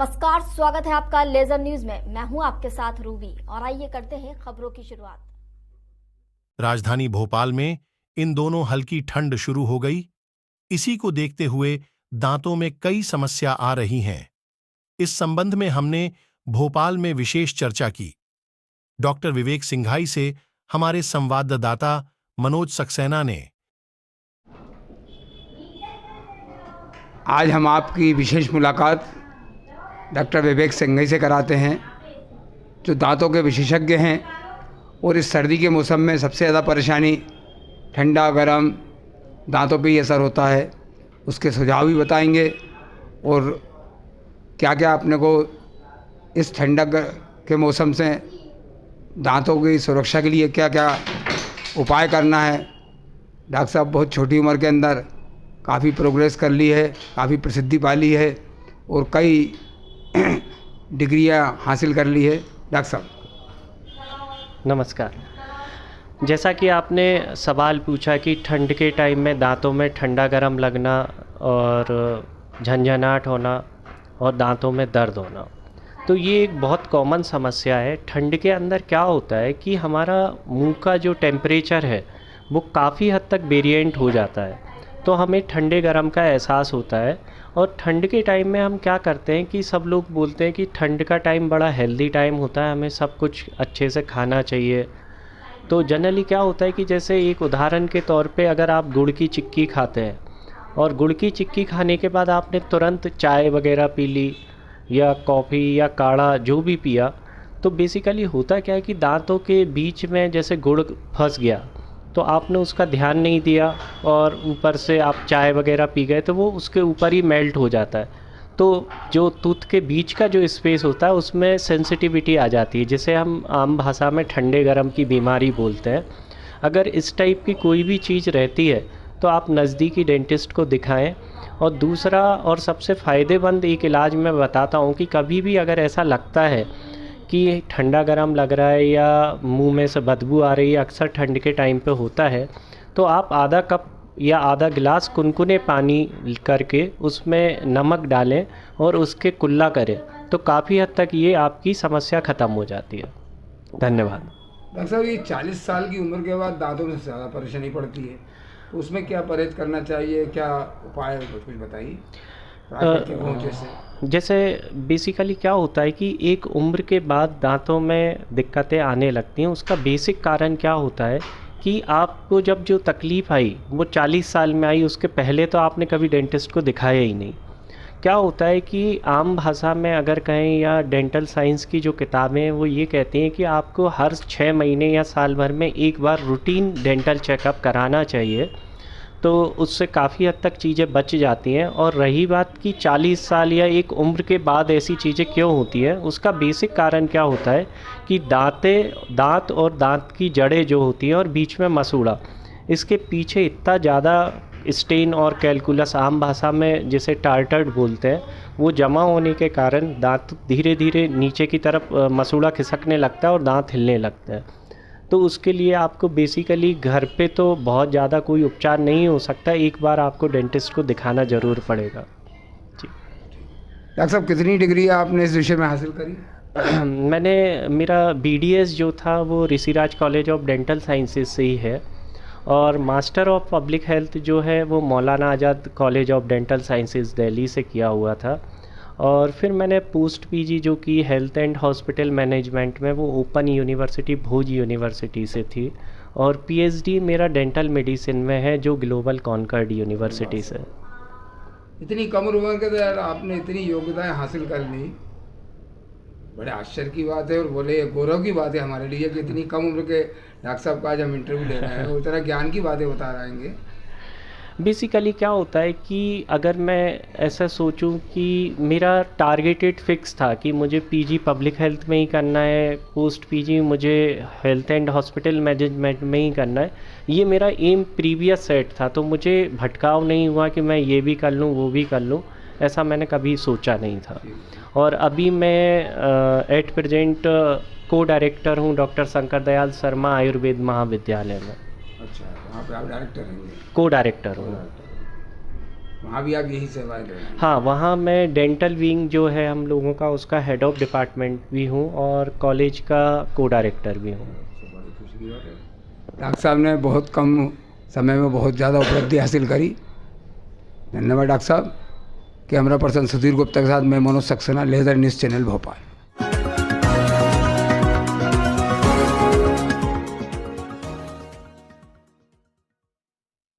नमस्कार, स्वागत है आपका लेजर न्यूज में। मैं हूं आपके साथ रूबी और आइए करते हैं खबरों की शुरुआत। राजधानी भोपाल में इन दोनों हल्की ठंड शुरू हो गई। इसी को देखते हुए दांतों में कई समस्या आ रही हैं। इस संबंध में हमने भोपाल में विशेष चर्चा की। डॉक्टर विवेक सिंघाई से हमारे संवाददाता मनोज सक्सेना ने। आज हम आपकी विशेष मुलाकात डॉक्टर विवेक सिंघाई से कराते हैं, जो दांतों के विशेषज्ञ हैं और इस सर्दी के मौसम में सबसे ज़्यादा परेशानी ठंडा गरम दांतों पे ही असर होता है। उसके सुझाव भी बताएंगे और क्या क्या अपने को इस ठंडक के मौसम से दांतों की सुरक्षा के लिए क्या क्या उपाय करना है। डॉक्टर साहब बहुत छोटी उम्र के अंदर काफ़ी प्रोग्रेस कर ली है, काफ़ी प्रसिद्धि पा ली है और कई डिग्रियां हासिल कर ली है। डॉक्टर साहब नमस्कार। जैसा कि आपने सवाल पूछा कि ठंड के टाइम में दांतों में ठंडा गरम लगना और झंझनाहट होना और दांतों में दर्द होना, तो ये एक बहुत कॉमन समस्या है। ठंड के अंदर क्या होता है कि हमारा मुंह का जो टेम्परेचर है वो काफ़ी हद तक वेरिएंट हो जाता है, तो हमें ठंडे गरम का एहसास होता है। और ठंड के टाइम में हम क्या करते हैं कि सब लोग बोलते हैं कि ठंड का टाइम बड़ा हेल्दी टाइम होता है, हमें सब कुछ अच्छे से खाना चाहिए। तो जनरली क्या होता है कि जैसे एक उदाहरण के तौर पे अगर आप गुड़ की चिक्की खाते हैं और गुड़ की चिक्की खाने के बाद आपने तुरंत चाय वगैरह पी ली या कॉफ़ी या काढ़ा जो भी पिया, तो बेसिकली होता क्या है कि दांतों के बीच में जैसे गुड़ फंस गया, तो आपने उसका ध्यान नहीं दिया और ऊपर से आप चाय वगैरह पी गए तो वो उसके ऊपर ही मेल्ट हो जाता है। तो जो टूथ के बीच का जो स्पेस होता है उसमें सेंसिटिविटी आ जाती है, जिसे हम आम भाषा में ठंडे गरम की बीमारी बोलते हैं। अगर इस टाइप की कोई भी चीज़ रहती है तो आप नज़दीकी डेंटिस्ट को दिखाएं। और दूसरा और सबसे फ़ायदेमंद एक इलाज मैं बताता हूँ कि कभी भी अगर ऐसा लगता है कि ठंडा गरम लग रहा है या मुंह में से बदबू आ रही है, अक्सर ठंड के टाइम पे होता है, तो आप आधा कप या आधा गिलास कुनकुने पानी करके उसमें नमक डालें और उसके कुल्ला करें, तो काफ़ी हद तक ये आपकी समस्या ख़त्म हो जाती है। धन्यवाद। डॉक्टर साहब, ये 40 साल की उम्र के बाद दांतों में ज़्यादा परेशानी पड़ती है, तो उसमें क्या परहेज करना चाहिए, क्या उपाय है, कुछ बताइए। जैसे बेसिकली क्या होता है कि एक उम्र के बाद दांतों में दिक्कतें आने लगती हैं। उसका बेसिक कारण क्या होता है कि आपको जब जो तकलीफ़ आई वो 40 साल में आई, उसके पहले तो आपने कभी डेंटिस्ट को दिखाया ही नहीं। क्या होता है कि आम भाषा में अगर कहें या डेंटल साइंस की जो किताबें हैं वो ये कहती हैं कि आपको हर 6 महीने या साल भर में एक बार रूटीन डेंटल चेकअप कराना चाहिए, तो उससे काफ़ी हद तक चीज़ें बच जाती हैं। और रही बात कि 40 साल या एक उम्र के बाद ऐसी चीज़ें क्यों होती हैं, उसका बेसिक कारण क्या होता है कि दांत और दांत की जड़ें जो होती हैं और बीच में मसूड़ा, इसके पीछे इतना ज़्यादा स्टेन और कैलकुलस, आम भाषा में जिसे टार्टर्ड बोलते हैं, वो जमा होने के कारण दांत धीरे धीरे नीचे की तरफ मसूड़ा खिसकने लगता है और दांत हिलने लगता है। तो उसके लिए आपको बेसिकली घर पे तो बहुत ज़्यादा कोई उपचार नहीं हो सकता, एक बार आपको डेंटिस्ट को दिखाना ज़रूर पड़ेगा। जी डॉक्टर साहब, कितनी डिग्री आपने इस विषय में हासिल करी? मेरा BDS जो था वो Rishiraj college of dental sciences से ही है, और मास्टर ऑफ पब्लिक हेल्थ जो है वो Maulana Azad college of dental sciences Delhi से किया हुआ था। और फिर मैंने पोस्ट PG जो कि हेल्थ एंड हॉस्पिटल मैनेजमेंट में, वो ओपन यूनिवर्सिटी भुज यूनिवर्सिटी से थी। और PhD मेरा डेंटल मेडिसिन में है जो ग्लोबल कॉनकॉर्ड यूनिवर्सिटी से। इतनी कम उम्र के अंदर आपने इतनी योग्यताएं हासिल कर ली, बड़े आश्चर्य की बात है और बोले गौरव की बात है हमारे लिए कि इतनी कम उम्र के डॉक्टर साहब का आज हम इंटरव्यू ले रहे हैं और इतना ज्ञान की बातें बता रहेंगे। बेसिकली क्या होता है कि अगर मैं ऐसा सोचूं कि मेरा टारगेटेड फिक्स था कि मुझे PG पब्लिक हेल्थ में ही करना है, पोस्ट PG मुझे हेल्थ एंड हॉस्पिटल मैनेजमेंट में ही करना है, ये मेरा एम प्रीवियस सेट था, तो मुझे भटकाव नहीं हुआ कि मैं ये भी कर लूँ वो भी कर लूँ, ऐसा मैंने कभी सोचा नहीं था। और अभी मैं एट प्रेजेंट को डायरेक्टर हूँ डॉक्टर शंकर दयाल शर्मा आयुर्वेद महाविद्यालय में। अच्छा, वहाँ पे आप डायरेक्टर हैं? को डायरेक्टर हूँ। वहाँ भी आप यही सेवाएं दे रहे हैं? हाँ, वहाँ मैं डेंटल विंग जो है हम लोगों का, उसका हेड ऑफ डिपार्टमेंट भी हूँ और कॉलेज का को डायरेक्टर भी हूँ। बड़ी खुशी की बात है। डॉक्टर साहब ने बहुत कम समय में बहुत ज़्यादा उपलब्धि हासिल करी। धन्यवाद डॉक्टर साहब। कैमरा पर्सन सुधीर गुप्ता के साथ मैं Manoj Saxena, ledger news channel Bhopal.